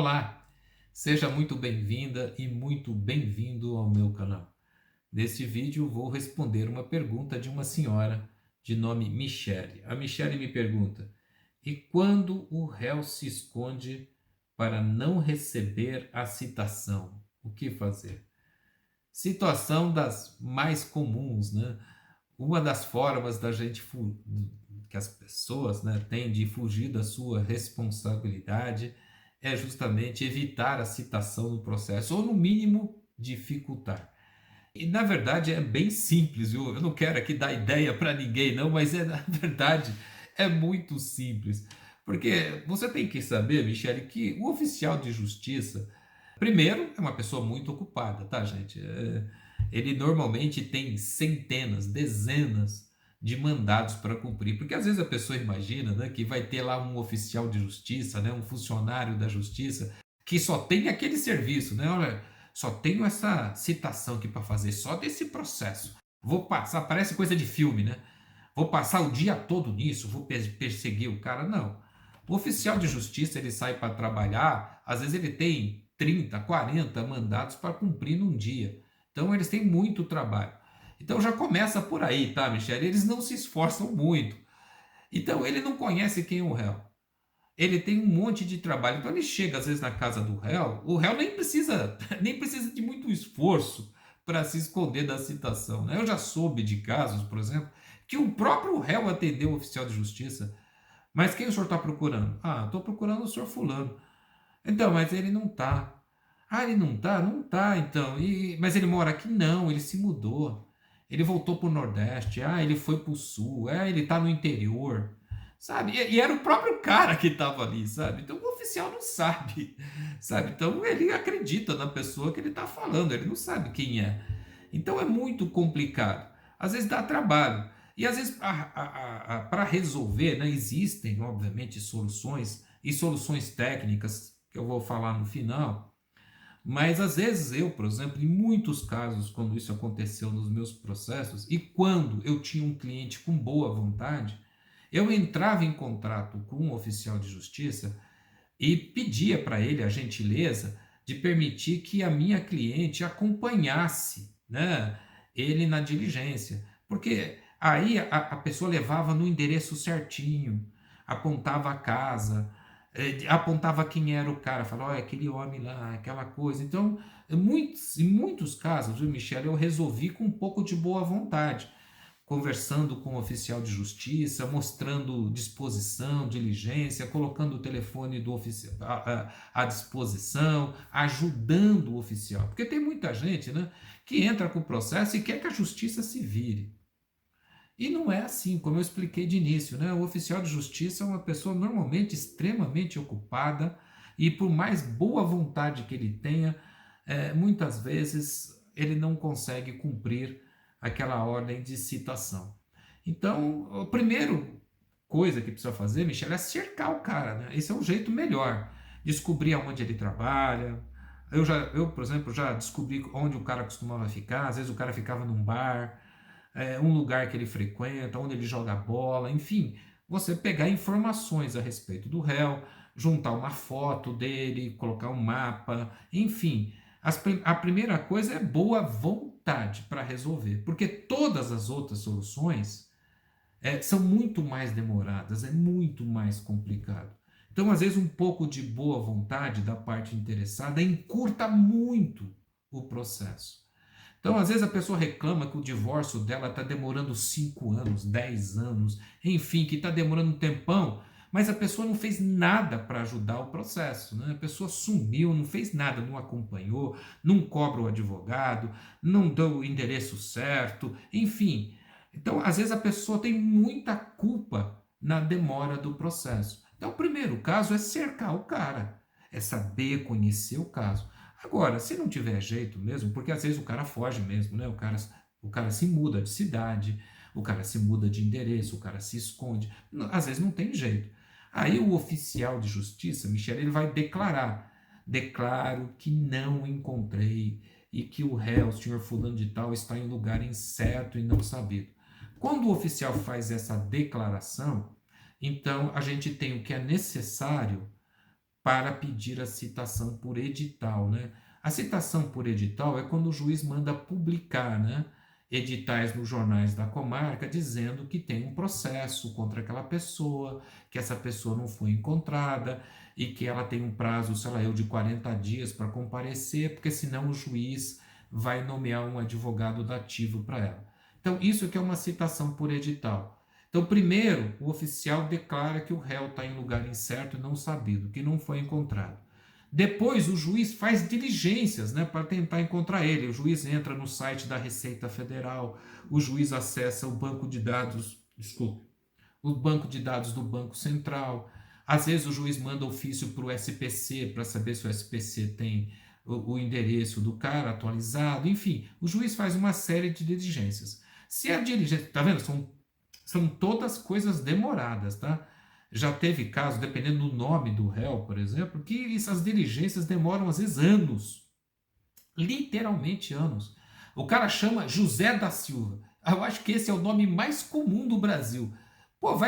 Olá, seja muito bem-vinda e muito bem-vindo ao meu canal. Neste vídeo vou responder uma pergunta de uma senhora de nome Michele. A Michele me pergunta: e quando o réu se esconde para não receber a citação, o que fazer? Situação das mais comuns, né? Uma das formas da gente que as pessoas, né, têm de fugir da sua responsabilidade é justamente evitar a citação no processo, ou no mínimo dificultar. E na verdade é bem simples, viu? Eu não quero aqui dar ideia para ninguém, não, mas na verdade é muito simples. Porque você tem que saber, Michele, que o oficial de justiça, primeiro, é uma pessoa muito ocupada, tá, gente? Ele normalmente tem centenas, dezenas de mandados para cumprir, porque às vezes a pessoa imagina, né, que vai ter lá um oficial de justiça, né, um funcionário da justiça, que só tem aquele serviço, né? Olha, só tenho essa citação aqui para fazer, só desse processo. Vou passar, parece coisa de filme, né? Vou passar o dia todo nisso, vou perseguir o cara. Não. O oficial de justiça, ele sai para trabalhar, às vezes ele tem 30, 40 mandados para cumprir num dia. Então eles têm muito trabalho. Então já começa por aí, tá, Michele? Eles não se esforçam muito. Então ele não conhece quem é o réu. Ele tem um monte de trabalho. Então ele chega às vezes na casa do réu, o réu nem precisa, nem precisa de muito esforço para se esconder da citação, né? Eu já soube de casos, por exemplo, que o próprio réu atendeu o oficial de justiça. Mas quem o senhor está procurando? Ah, estou procurando o senhor fulano. Então, mas ele não está. Ah, ele não está? Não está, então. Mas ele mora aqui? Não, ele se mudou. Ele voltou para o Nordeste. Ah, ele foi para o Sul. É, ele está no interior. Sabe? E era o próprio cara que estava ali, sabe? Então o oficial não sabe, sabe? Então ele acredita na pessoa que ele está falando, ele não sabe quem é. Então é muito complicado. Às vezes dá trabalho. E às vezes, para resolver, né, existem, obviamente, soluções e soluções técnicas que eu vou falar no final, mas às vezes eu, por exemplo, em muitos casos, quando isso aconteceu nos meus processos, e quando eu tinha um cliente com boa vontade, eu entrava em contrato com um oficial de justiça e pedia para ele a gentileza de permitir que a minha cliente acompanhasse, né, ele na diligência. Porque aí a pessoa levava no endereço certinho, apontava a casa, apontava quem era o cara, falava, olha, aquele homem lá, aquela coisa. Então, em muitos casos, viu, Michele, eu resolvi com um pouco de boa vontade, conversando com o oficial de justiça, mostrando disposição, diligência, colocando o telefone do oficial à disposição, ajudando o oficial. Porque tem muita gente, né, que entra com o processo e quer que a justiça se vire. E não é assim, como eu expliquei de início, né? O oficial de justiça é uma pessoa normalmente extremamente ocupada e por mais boa vontade que ele tenha, muitas vezes ele não consegue cumprir aquela ordem de citação. Então, a primeira coisa que precisa fazer, Michele, é cercar o cara, né? Esse é um jeito melhor. Descobrir aonde ele trabalha. Eu, por exemplo, já descobri onde o cara costumava ficar. Às vezes o cara ficava num bar, um lugar que ele frequenta, onde ele joga bola, enfim. Você pegar informações a respeito do réu, juntar uma foto dele, colocar um mapa, enfim. A primeira coisa é boa vontade para resolver, porque todas as outras soluções são muito mais demoradas, é muito mais complicado. Então, às vezes, um pouco de boa vontade da parte interessada encurta muito o processo. Então, às vezes, a pessoa reclama que o divórcio dela está demorando 5 anos, 10 anos, enfim, que está demorando um tempão, mas a pessoa não fez nada para ajudar o processo, né? A pessoa sumiu, não fez nada, não acompanhou, não cobra o advogado, não deu o endereço certo, enfim. Então, às vezes, a pessoa tem muita culpa na demora do processo. Então, o primeiro caso é cercar o cara, é saber conhecer o caso. Agora, se não tiver jeito mesmo, porque às vezes o cara foge mesmo, né? O cara se muda de cidade, o cara se muda de endereço, o cara se esconde. Às vezes não tem jeito. Aí o oficial de justiça, Michele, ele vai declarar. Declaro que não encontrei e que o réu, o senhor fulano de tal, está em lugar incerto e não sabido. Quando o oficial faz essa declaração, então a gente tem o que é necessário para pedir a citação por edital, né? A citação por edital é quando o juiz manda publicar, né, editais nos jornais da comarca dizendo que tem um processo contra aquela pessoa, que essa pessoa não foi encontrada e que ela tem um prazo, sei lá, de 40 dias para comparecer, porque senão o juiz vai nomear um advogado dativo para ela. Então, isso que é uma citação por edital. Então, primeiro, o oficial declara que o réu está em lugar incerto e não sabido, que não foi encontrado. Depois, o juiz faz diligências, né, para tentar encontrar ele. O juiz entra no site da Receita Federal, o juiz acessa o banco de dados, desculpe, o banco de dados do Banco Central. Às vezes, o juiz manda ofício para o SPC para saber se o SPC tem o endereço do cara atualizado. Enfim, o juiz faz uma série de diligências. Se a diligência, tá vendo? São todas coisas demoradas, tá? Já teve caso, dependendo do nome do réu, por exemplo, que essas diligências demoram às vezes anos, literalmente anos. O cara chama José da Silva. Eu acho que esse é o nome mais comum do Brasil. Pô,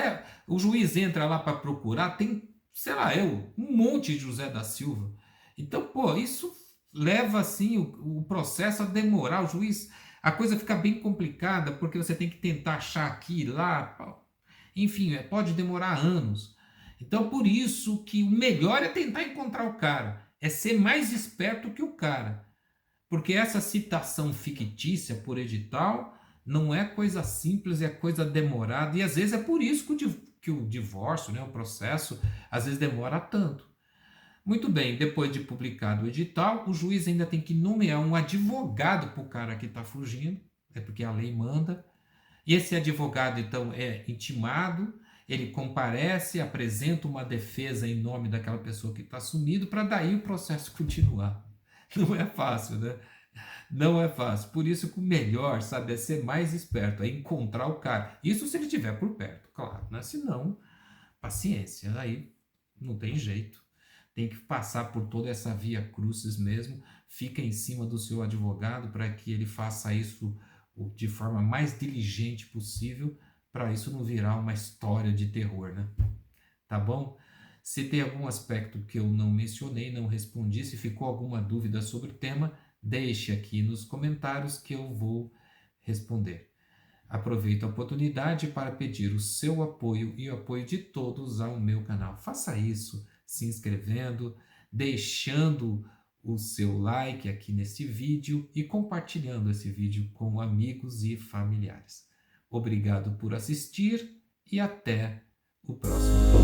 o juiz entra lá para procurar, tem, sei lá, um monte de José da Silva. Então, pô, isso leva assim o processo a demorar. O juiz, a coisa fica bem complicada porque você tem que tentar achar aqui e lá. Enfim, pode demorar anos. Então, por isso que o melhor é tentar encontrar o cara, é ser mais esperto que o cara. Porque essa citação fictícia por edital não é coisa simples, é coisa demorada, e às vezes é por isso que o divórcio, né, o processo, às vezes demora tanto. Muito bem, depois de publicado o edital, o juiz ainda tem que nomear um advogado para o cara que está fugindo, é porque a lei manda, e esse advogado, então, é intimado, ele comparece, apresenta uma defesa em nome daquela pessoa que está sumido, para daí o processo continuar. Não é fácil, né? Não é fácil. Por isso que o melhor, sabe, é ser mais esperto, é encontrar o cara. Isso se ele estiver por perto, claro, né? Se não, paciência, aí não tem jeito. Tem que passar por toda essa via crucis mesmo, fica em cima do seu advogado para que ele faça isso de forma mais diligente possível, para isso não virar uma história de terror, né? Tá bom? Se tem algum aspecto que eu não mencionei, não respondi, se ficou alguma dúvida sobre o tema, deixe aqui nos comentários que eu vou responder. Aproveito a oportunidade para pedir o seu apoio e o apoio de todos ao meu canal. Faça isso se inscrevendo, deixando o seu like aqui nesse vídeo e compartilhando esse vídeo com amigos e familiares. Obrigado por assistir e até o próximo vídeo.